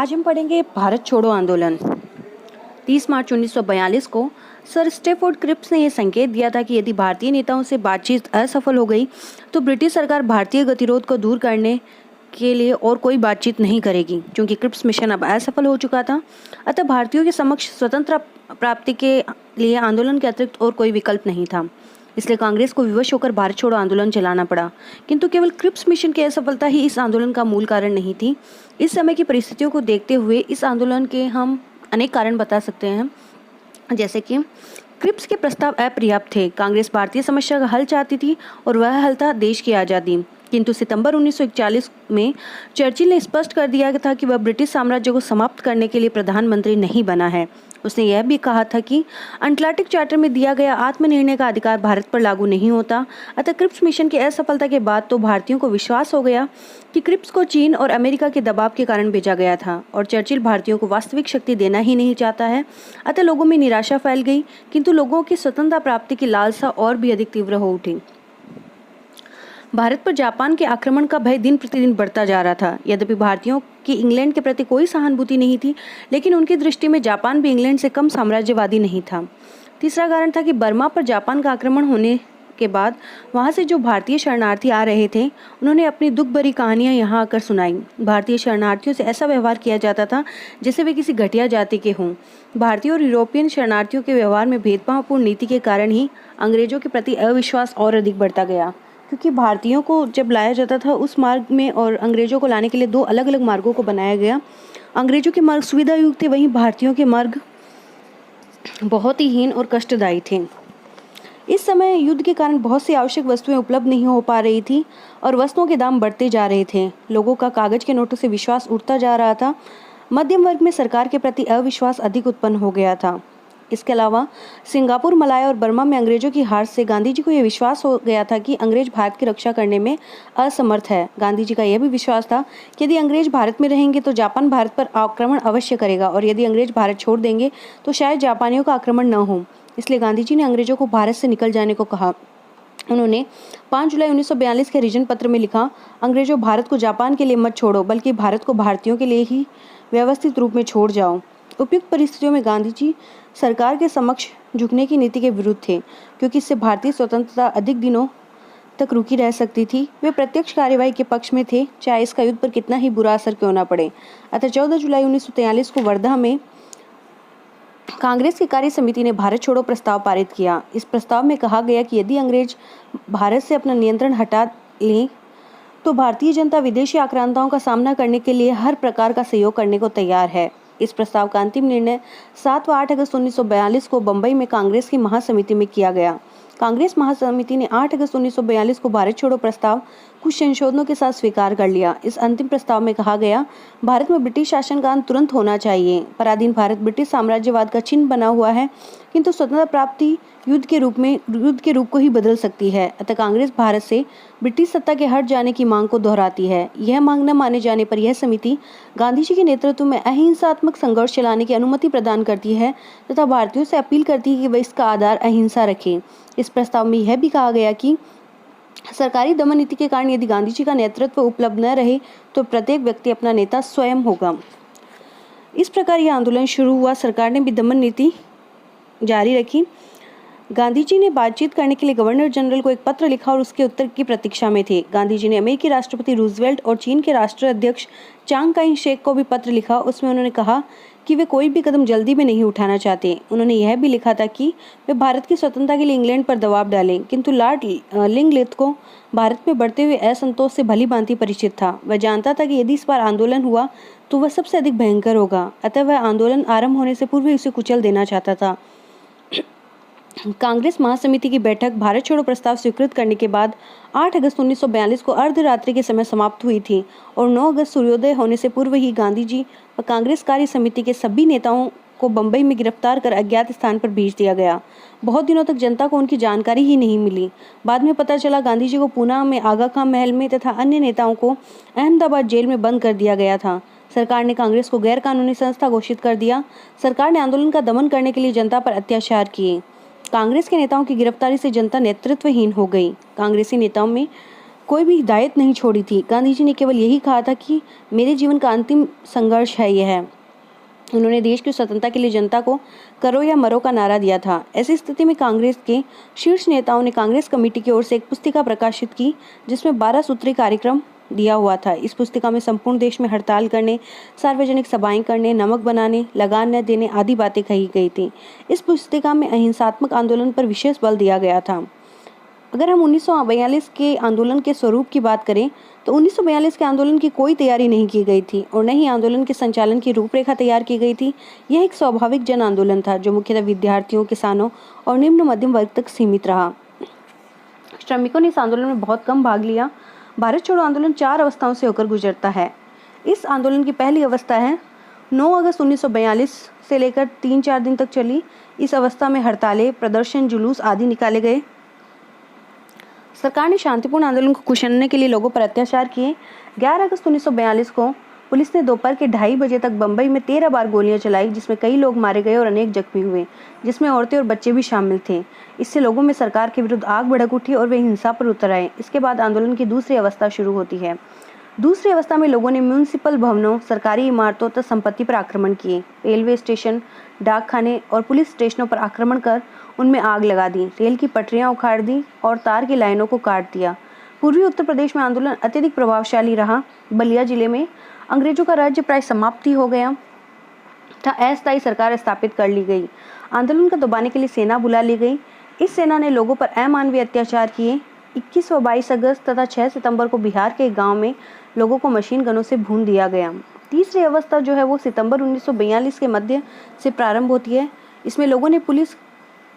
आज हम पढ़ेंगे भारत छोड़ो आंदोलन। 30 मार्च 1942 को सर स्टेफोर्ड क्रिप्स ने यह संकेत दिया था कि यदि भारतीय नेताओं से बातचीत असफल हो गई तो ब्रिटिश सरकार भारतीय गतिरोध को दूर करने के लिए और कोई बातचीत नहीं करेगी। क्योंकि क्रिप्स मिशन अब असफल हो चुका था, अतः भारतीयों के समक्ष स्वतंत्रता प्राप्ति के लिए आंदोलन के अतिरिक्त और कोई विकल्प नहीं था। इसलिए कांग्रेस को विवश होकर भारत छोड़ो आंदोलन चलाना पड़ा। किंतु केवल क्रिप्स मिशन की असफलता ही इस आंदोलन का मूल कारण नहीं थी। इस समय की परिस्थितियों को देखते हुए इस आंदोलन के हम अनेक कारण बता सकते हैं, जैसे कि क्रिप्स के प्रस्ताव अपर्याप्त थे। कांग्रेस भारतीय समस्या का हल चाहती थी और वह हल था देश की आज़ादी। किंतु सितंबर 1941 में चर्चिल ने स्पष्ट कर दिया था कि वह ब्रिटिश साम्राज्य को समाप्त करने के लिए प्रधानमंत्री नहीं बना है। उसने यह भी कहा था कि अटलांटिक चार्टर में दिया गया आत्मनिर्णय का अधिकार भारत पर लागू नहीं होता। अतः क्रिप्स मिशन की असफलता के बाद तो भारतीयों को विश्वास हो गया कि क्रिप्स को चीन और अमेरिका के दबाव के कारण भेजा गया था और चर्चिल भारतीयों को वास्तविक शक्ति देना ही नहीं चाहता है। अतः लोगों में निराशा फैल गई, किंतु लोगों की स्वतंत्रता प्राप्ति की लालसा और भी अधिक तीव्र हो उठी। भारत पर जापान के आक्रमण का भय दिन प्रतिदिन बढ़ता जा रहा था। यद्यपि भारतीयों की इंग्लैंड के प्रति कोई सहानुभूति नहीं थी, लेकिन उनकी दृष्टि में जापान भी इंग्लैंड से कम साम्राज्यवादी नहीं था। तीसरा कारण था कि बर्मा पर जापान का आक्रमण होने के बाद वहां से जो भारतीय शरणार्थी आ रहे थे, उन्होंने अपनी दुख भरी कहानियां यहाँ आकर सुनाई। भारतीय शरणार्थियों से ऐसा व्यवहार किया जाता था जैसे वे किसी घटिया जाति के हों। भारतीय और यूरोपियन शरणार्थियों के व्यवहार में भेदभावपूर्ण नीति के कारण ही अंग्रेजों के प्रति अविश्वास और अधिक बढ़ता गया। क्योंकि भारतीयों को जब लाया जाता था उस मार्ग में और अंग्रेजों को लाने के लिए दो अलग अलग मार्गों को बनाया गया। अंग्रेजों के मार्ग सुविधा युक्त थे, वहीं भारतीयों के मार्ग बहुत ही हीन और कष्टदायी थे। इस समय युद्ध के कारण बहुत सी आवश्यक वस्तुएं उपलब्ध नहीं हो पा रही थी और वस्तुओं के दाम बढ़ते जा रहे थे। लोगों का कागज के नोटों से विश्वास उठता जा रहा था। मध्यम वर्ग में सरकार के प्रति अविश्वास अधिक उत्पन्न हो गया था। इसके अलावा सिंगापुर, मलाया और बर्मा में अंग्रेजों की हार से गांधी जी को यह विश्वास हो गया था कि अंग्रेज भारत की रक्षा करने में असमर्थ है। गांधी जी का यह भी विश्वास था कि यदि अंग्रेज भारत में रहेंगे तो जापान भारत पर आक्रमण अवश्य करेगा और यदि अंग्रेज भारत छोड़ देंगे तो शायद जापानियों का आक्रमण न हो। इसलिए गांधी जी ने अंग्रेजों को भारत से निकल जाने को कहा। उन्होंने 5 जुलाई 1942 के रिजन पत्र में लिखा, अंग्रेजों, भारत को जापान के लिए मत छोड़ो, बल्कि भारत को भारतीयों के लिए ही व्यवस्थित रूप में छोड़ जाओ। उपयुक्त परिस्थितियों में गांधी जी सरकार के समक्ष झुकने की नीति के विरुद्ध थे, क्योंकि इससे भारतीय स्वतंत्रता अधिक दिनों तक रुकी रह सकती थी। वे प्रत्यक्ष कार्यवाही के पक्ष में थे, चाहे इसका युद्ध पर कितना ही बुरा असर क्यों न पड़े। अतः 14 जुलाई 1943 को वर्धा में कांग्रेस की कार्य समिति ने भारत छोड़ो प्रस्ताव पारित किया। इस प्रस्ताव में कहा गया कि यदि अंग्रेज भारत से अपना नियंत्रण हटा लें तो भारतीय जनता विदेशी आक्रांताओं का सामना करने के लिए हर प्रकार का सहयोग करने को तैयार है। इस प्रस्ताव का अंतिम निर्णय 7 व 8 अगस्त 1942 को बंबई में कांग्रेस की महासमिति में किया गया। कांग्रेस महासमिति ने 8 अगस्त 1942 को भारत छोड़ो प्रस्ताव कुछ संशोधनों के साथ स्वीकार कर लिया। इस अंतिम प्रस्ताव में कहा गया, भारत में ब्रिटिश शासन का अंत तुरंत होना चाहिए। पराधीन भारत ब्रिटिश साम्राज्यवाद का चिन्ह बना हुआ है, किंतु स्वतंत्रता प्राप्ति युद्ध के रूप को ही बदल सकती है। अतः कांग्रेस भारत से ब्रिटिश सत्ता के हट जाने की मांग को दोहराती है। यह मांग न माने जाने पर यह समिति गांधी जी के नेतृत्व में अहिंसात्मक संघर्ष चलाने की अनुमति प्रदान करती है तथा भारतीयों से अपील करती है कि वे इसका आधार अहिंसा रखें। इस प्रस्ताव में यह भी कहा गया कि सरकारी दमन नीति के कारण यदि गांधी जी का नेतृत्व उपलब्ध न रहे तो प्रत्येक व्यक्ति अपना नेता स्वयं होगा। इस प्रकार यह आंदोलन शुरू हुआ। सरकार ने भी दमन नीति जारी रखी। गांधी जी ने बातचीत करने के लिए गवर्नर जनरल को एक पत्र लिखा और उसके उत्तर की प्रतीक्षा में थे। गांधी जी ने अमेरिकी राष्ट्रपति रूजवेल्ट और चीन के राष्ट्राध्यक्ष चांग काई शेक को भी पत्र लिखा। उसमें उन्होंने कहा कि वे कोई भी कदम जल्दी में नहीं उठाना चाहते। उन्होंने यह भी लिखा था कि वे भारत की स्वतंत्रता के लिए इंग्लैंड पर दबाव डालें, किंतु लॉर्ड लिंगलेथ को भारत में बढ़ते हुए असंतोष से भली भांति परिचित था। वह जानता था कि यदि इस बार आंदोलन हुआ तो वह सबसे अधिक भयंकर होगा। अतः वह आंदोलन आरंभ होने से पूर्व ही उसे कुचल देना चाहता था। कांग्रेस महासमिति की बैठक भारत छोड़ो प्रस्ताव स्वीकृत करने के बाद 8 अगस्त 1942 को अर्धरात्रि के समय समाप्त हुई थी और 9 अगस्त सूर्योदय होने से पूर्व ही गांधी जी व कांग्रेस कार्य समिति के सभी नेताओं को बंबई में गिरफ्तार कर अज्ञात स्थान पर भेज दिया गया। बहुत दिनों तक जनता को उनकी जानकारी ही नहीं मिली। बाद में पता चला गांधी जी को पूना में आगा खां महल में तथा अन्य नेताओं को अहमदाबाद जेल में बंद कर दिया गया था। सरकार ने कांग्रेस को गैर कानूनी संस्था घोषित कर दिया। सरकार ने आंदोलन का दमन करने के लिए जनता पर अत्याचार किए। कांग्रेस के नेताओं की गिरफ्तारी से जनता नेतृत्वहीन हो गई। कांग्रेसी नेताओं में कोई भी हिदायत नहीं छोड़ी थी। गांधी जी ने केवल यही कहा था कि मेरे जीवन का अंतिम संघर्ष है यह है। उन्होंने देश की स्वतंत्रता के लिए जनता को करो या मरो का नारा दिया था। ऐसी स्थिति में कांग्रेस के शीर्ष नेताओं ने कांग्रेस कमेटी की ओर से एक पुस्तिका प्रकाशित की जिसमें 12 सूत्री कार्यक्रम दिया हुआ था। इस पुस्तिका में संपूर्ण देश में हड़ताल करने, सार्वजनिक सभाएं करने, नमक बनाने, लगान न देने आदि बातें कही गई थी। इस पुस्तिका में अहिंसात्मक आंदोलन पर विशेष बल दिया गया था। अगर हम 1942 के आंदोलन के स्वरूप की बात करें तो 1942 के आंदोलन की कोई तैयारी नहीं की गई थी और न ही आंदोलन के संचालन की रूपरेखा तैयार की गई थी। यह एक स्वाभाविक जन आंदोलन था जो मुख्यतः विद्यार्थियों, किसानों और निम्न मध्यम वर्ग तक सीमित रहा। श्रमिकों ने इस आंदोलन में बहुत कम भाग लिया। भारत छोड़ो आंदोलन 4 अवस्थाओं से होकर गुजरता है। इस आंदोलन की पहली अवस्था है 9 अगस्त 1942 से लेकर 3-4 दिन तक चली। इस अवस्था में हड़तालें, प्रदर्शन, जुलूस आदि निकाले गए। सरकार ने शांतिपूर्ण आंदोलन को कुचलने के लिए लोगों पर अत्याचार किए। 11 अगस्त 1942 को पुलिस ने दोपहर के 2:30 बजे तक बंबई में 13 बार गोलियां चलाई जिसमें कई लोग मारे गए और अनेक जख्मी हुए, जिसमें औरतें और बच्चे भी शामिल थे। इससे लोगों में सरकार के विरुद्ध आग भड़क उठी और वे हिंसा पर उतर आए। इसके बाद आंदोलन की दूसरी अवस्था शुरू होती है। दूसरी अवस्था में लोगों ने म्यूनिसिपल भवनों, सरकारी इमारतों तथा संपत्ति पर आक्रमण किए। रेलवे स्टेशन, डाकखाने और पुलिस स्टेशनों पर आक्रमण कर उनमें आग लगा दी, रेल की पटरियां उखाड़ दी और तार की लाइनों को काट दिया। पूर्वी उत्तर प्रदेश में आंदोलन अत्यधिक प्रभावशाली रहा। बलिया जिले में अंग्रेजों का राज्य प्राय समाप्ति हो गया था। अस्थायी सरकार स्थापित कर ली गई। आंदोलन को दबाने के लिए सेना बुला ली गई। इस सेना ने लोगों पर अमानवीय अत्याचार किए। 21 व 22 अगस्त तथा 6 सितंबर को बिहार के एक गांव में लोगों को मशीन गनों से भून दिया गया। तीसरी अवस्था जो है वो सितंबर 1942 के मध्य से प्रारंभ होती है। इसमें लोगों ने पुलिस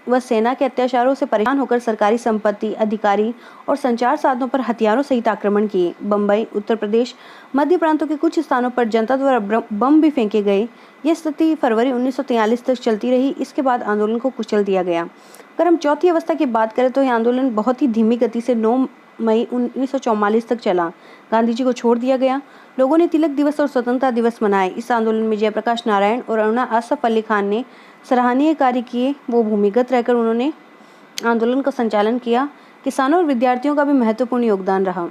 व सेना के अत्याचारों से परेशान होकर सरकारी संपत्ति, अधिकारी और संचार साधनों पर हथियारों सहित आक्रमण किए। बम्बई, उत्तर प्रदेश, मध्य प्रांतों के कुछ स्थानों पर जनता द्वारा बम भी फेंके गए। यह स्थिति फरवरी 1943 तक चलती रही। इसके बाद आंदोलन को कुचल दिया गया। अगर हम चौथी अवस्था की बात करें तो यह आंदोलन बहुत ही धीमी गति से 9 मई 1944 तक चला। गांधी जी को छोड़ दिया गया। लोगों ने तिलक दिवस और स्वतंत्रता दिवस मनाए। इस आंदोलन में जयप्रकाश नारायण और अरुणा आसफ अली खान ने सराहनीय कार्य किए। वो भूमिगत रहकर उन्होंने आंदोलन का संचालन किया। किसानों और विद्यार्थियों का भी महत्वपूर्ण योगदान रहा।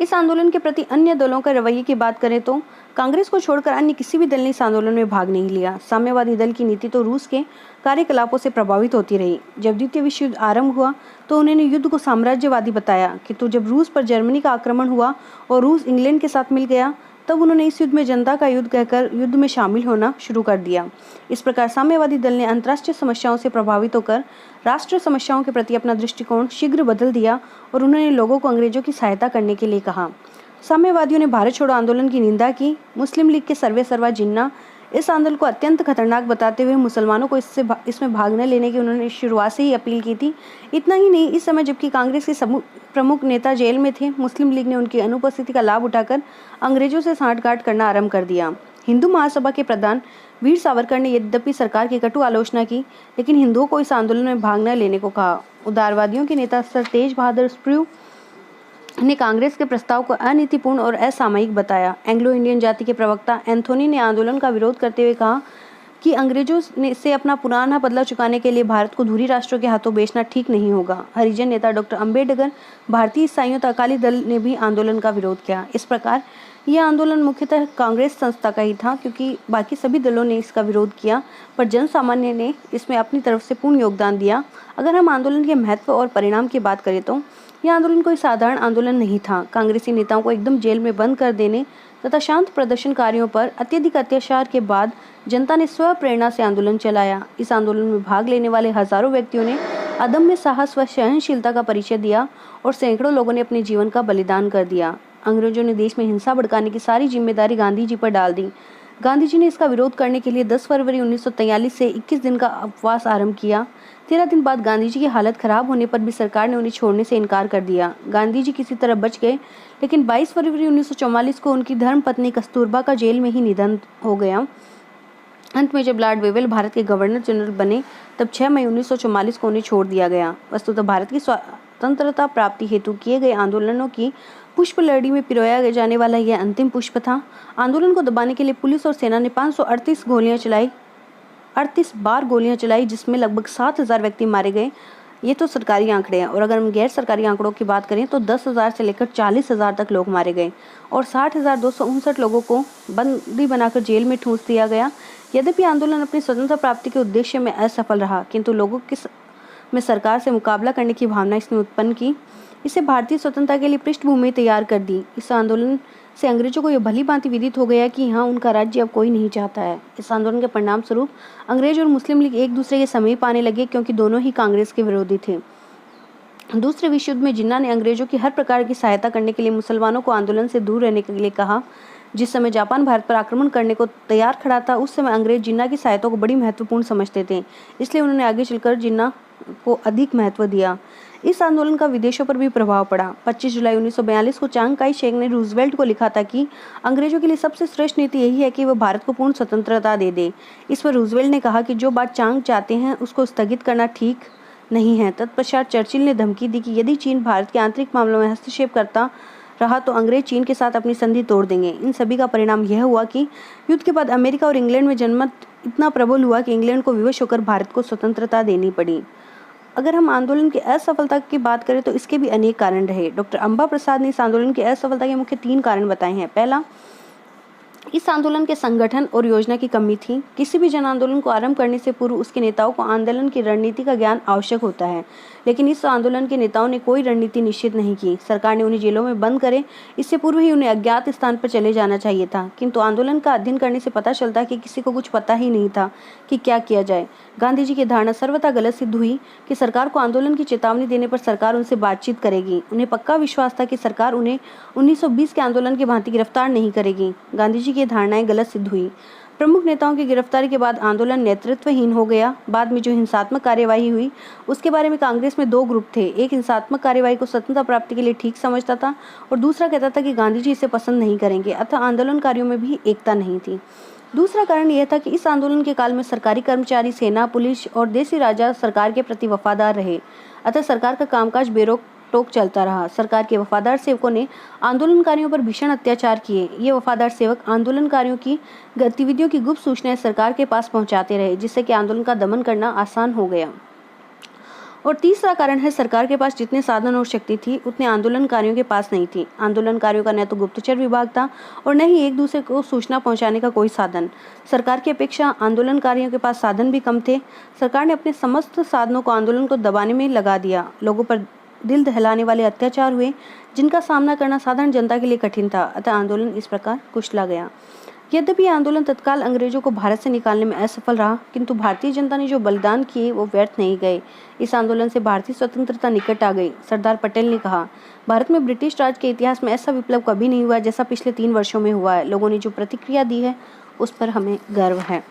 इस आंदोलन के प्रति अन्य दलों के रवैये की बात करें तो कांग्रेस को छोड़कर अन्य किसी भी दल ने इस आंदोलन में भाग नहीं लिया। साम्यवादी दल की नीति तो रूस के कार्यकलापों से प्रभावित होती रही। जब द्वितीय विश्व युद्ध आरंभ हुआ तो उन्होंने युद्ध को साम्राज्यवादी बताया कि जब रूस पर जर्मनी का आक्रमण हुआ और रूस इंग्लैंड के साथ मिल गया तब उन्होंने इस युद्ध में जनता का युद्ध कहकर युद्ध में शामिल होना शुरू कर दिया। इस प्रकार साम्यवादी दल ने अंतर्राष्ट्रीय समस्याओं से प्रभावित होकर राष्ट्रीय समस्याओं के प्रति अपना दृष्टिकोण शीघ्र बदल दिया और उन्होंने लोगों को अंग्रेजों की सहायता करने के लिए कहा। साम्यवादियों ने भारत छोड़ो आंदोलन की निंदा की। मुस्लिम लीग के सर्वे सर्वा जिन्ना इस आंदोलन को अत्यंत खतरनाक बताते हुए मुसलमानों को इसमें भाग न लेने की उन्होंने शुरुआत से ही अपील की थी। इतना ही नहीं, इस समय जबकि कांग्रेस के प्रमुख नेता जेल में थे, मुस्लिम लीग ने उनकी अनुपस्थिति का लाभ उठाकर अंग्रेजों से सांठगांठ करना आरंभ कर दिया। हिंदू महासभा के प्रधान वीर सावरकर ने यद्यपि सरकार की कटु आलोचना की लेकिन हिंदुओं को इस आंदोलन में भाग न लेने को कहा। उदारवादियों के नेता सर तेज बहादुर स्प्रू ने कांग्रेस के प्रस्ताव को अनीतिपूर्ण और असामयिक बताया। एंग्लो इंडियन जाति के प्रवक्ता एंथोनी ने आंदोलन का विरोध करते हुए कहा कि अंग्रेजों से अपना पुराना बदला चुकाने के लिए भारत को धुरी राष्ट्रों के हाथों बेचना ठीक नहीं होगा। हरिजन नेता डॉक्टर अम्बेडकर, भारतीय ईसाइयों तथा अकाली दल ने भी आंदोलन का विरोध किया। इस प्रकार यह आंदोलन मुख्यतः कांग्रेस संस्था का ही था क्योंकि बाकी सभी दलों ने इसका विरोध किया, पर जन सामान्य ने इसमें अपनी तरफ से पूर्ण योगदान दिया। अगर हम आंदोलन के महत्व और परिणाम की बात करें तो यह आंदोलन कोई साधारण आंदोलन नहीं था। कांग्रेसी नेताओं को एकदम जेल में बंद कर देने तथा शांत प्रदर्शनकारियों पर अत्यधिक अत्याचार के बाद जनता ने स्व प्रेरणा से आंदोलन चलाया। इस आंदोलन में भाग लेने वाले हजारों व्यक्तियों ने अदम्य साहस व सहनशीलता का परिचय दिया और सैकड़ों लोगों ने अपने जीवन का बलिदान कर दिया। अंग्रेजों ने देश में हिंसा भड़काने की सारी जिम्मेदारी गांधी जी पर डाल दी। गांधी जी ने इसका विरोध करने के लिए 10 फरवरी 1943 से 21 दिन का उपवास आरंभ किया। 13 दिन बाद गांधी जी की हालत खराब होने पर भी सरकार ने उन्हें छोड़ने से इनकार कर दिया। गांधी जी किसी तरह बच गए लेकिन 22 फरवरी 1944 को उनकी धर्मपत्नी कस्तूरबा का जेल में ही निधन हो गया। अंत में जब लॉर्ड वेवेल भारत के गवर्नर जनरल बने तब 6 मई 1944 को उन्हें छोड़ दिया गया। वस्तुतः भारत की स्वतंत्रता प्राप्ति हेतु किए गए आंदोलनों की पुष्प लड़ी में पिरोया जाने वाला यह अंतिम पुष्प था। आंदोलन को दबाने के लिए पुलिस और सेना ने 538 बार गोलियां चलाई जिसमें लगभग 7000 व्यक्ति मारे गए। ये तो सरकारी आंकड़े हैं, और अगर हम गैर सरकारी आंकड़ों की बात करें तो 10,000 से लेकर 40,000 तक लोग मारे गए और 60,259 लोगों को बंदी बनाकर जेल में ठूंस दिया गया। यद्यपि आंदोलन अपनी स्वतंत्रता प्राप्ति के उद्देश्य में असफल रहा, किंतु लोगों में सरकार से मुकाबला करने की भावना इसने उत्पन्न की। इसे भारतीय स्वतंत्रता के लिए पृष्ठभूमि तैयार कर दी। इस आंदोलन से अंग्रेजों को यह भली भांति विदित हो गया कि यहाँ उनका राज्य अब कोई नहीं चाहता है। इस आंदोलन के परिणाम स्वरूप अंग्रेज और मुस्लिम लीग एक दूसरे के समीप आने लगे, क्योंकि दोनों ही कांग्रेस के विरोधी थे। दूसरे विश्व युद्ध में जिन्ना ने अंग्रेजों की हर प्रकार की सहायता करने के लिए मुसलमानों को आंदोलन से दूर रहने के लिए कहा। जिस समय जापान भारत पर आक्रमण करने को तैयार खड़ा था, उस समय अंग्रेज जिन्ना की सहायता को बड़ी महत्वपूर्ण समझते थे, इसलिए उन्होंने आगे चलकर जिन्ना को अधिक महत्व दिया। इस आंदोलन का विदेशों पर भी प्रभाव पड़ा। 25 जुलाई 1942 को चांग काई शेक ने रूजवेल्ट को लिखा था कि अंग्रेजों के लिए सबसे श्रेष्ठ नीति यही है कि वह भारत को पूर्ण स्वतंत्रता दे दे। इस पर रूजवेल्ट ने कहा कि जो बात चांग चाहते हैं उसको स्थगित करना ठीक नहीं है। तत्पश्चात चर्चिल ने धमकी दी कि यदि चीन भारत के आंतरिक मामलों में हस्तक्षेप करता रहा तो अंग्रेज चीन के साथ अपनी संधि तोड़ देंगे। इन सभी का परिणाम यह हुआ कि युद्ध के बाद अमेरिका और इंग्लैंड में जनमत इतना प्रबल हुआ कि इंग्लैंड को विवश होकर भारत को स्वतंत्रता देनी पड़ी। अगर हम आंदोलन की असफलता की बात करें तो इसके भी अनेक कारण रहे। डॉक्टर अंबा प्रसाद ने इस आंदोलन की असफलता के मुख्य 3 कारण बताए हैं। पहला, इस आंदोलन के संगठन और योजना की कमी थी। किसी भी जन आंदोलन को आरंभ करने से पूर्व उसके नेताओं को आंदोलन की रणनीति का ज्ञान आवश्यक होता है, लेकिन इस आंदोलन के नेताओं ने कोई रणनीति निश्चित नहीं की। सरकार ने उन्हें जेलों में बंद करे, इससे पूर्व ही उन्हें अज्ञात स्थान पर चले जाना चाहिए था। किंतु आंदोलन का अध्ययन करने से पता चलता है कि किसी को कुछ पता ही नहीं था कि क्या किया जाए। गांधी जी की धारणा सर्वथा गलत सिद्ध हुई कि सरकार को आंदोलन की चेतावनी देने पर सरकार उनसे बातचीत करेगी। उन्हें पक्का विश्वास था कि सरकार उन्हें 1920 के आंदोलन की भांति गिरफ्तार नहीं करेगी। गांधी जी की धारणाएं गलत सिद्ध हुई। प्रमुख नेताओं की गिरफ्तारी के बाद आंदोलन नेतृत्वहीन हो गया। बाद में जो हिंसात्मक कार्यवाही हुई उसके बारे में कांग्रेस में 2 ग्रुप थे। एक हिंसात्मक कार्यवाही को स्वतंत्रता प्राप्ति के लिए ठीक समझता था और दूसरा कहता था कि गांधी जी इसे पसंद नहीं करेंगे, अतः आंदोलनकारियों में भी एकता नहीं थी। दूसरा कारण यह था कि इस आंदोलन के काल में सरकारी कर्मचारी, सेना, पुलिस और देसी राजा सरकार के प्रति वफादार रहे, अतः सरकार का कामकाज बेरोक टोक चलता रहा। सरकार के वफादार सेवकों ने आंदोलनकारियों पर भीषण अत्याचार किए। ये वफादार सेवक आंदोलनकारियों की गतिविधियों की गुप्त सूचनाएं सरकार के पास पहुंचाते रहे, जिससे कि आंदोलन का दमन करना आसान हो गया। और तीसरा कारण है, सरकार के पास जितने साधन और शक्ति थी उतने आंदोलनकारियों के पास नहीं थी। आंदोलनकारियों का न तो गुप्तचर विभाग था और न ही एक दूसरे को सूचना पहुंचाने का कोई साधन। सरकार की अपेक्षा आंदोलनकारियों के पास साधन भी कम थे। सरकार ने अपने समस्त साधनों को आंदोलन को दबाने में लगा दिया। लोगों पर दिल दहलाने वाले अत्याचार हुए जिनका सामना करना साधारण जनता के लिए कठिन था, अतः आंदोलन इस प्रकार कुचला गया। यद्यपि आंदोलन तत्काल अंग्रेजों को भारत से निकालने में असफल रहा, किंतु भारतीय जनता ने जो बलिदान किए वो व्यर्थ नहीं गए। इस आंदोलन से भारतीय स्वतंत्रता निकट आ गई। सरदार पटेल ने कहा, भारत में ब्रिटिश राज के इतिहास में ऐसा विप्लव कभी नहीं हुआ जैसा पिछले 3 वर्षों में हुआ है। लोगों ने जो प्रतिक्रिया दी है उस पर हमें गर्व है।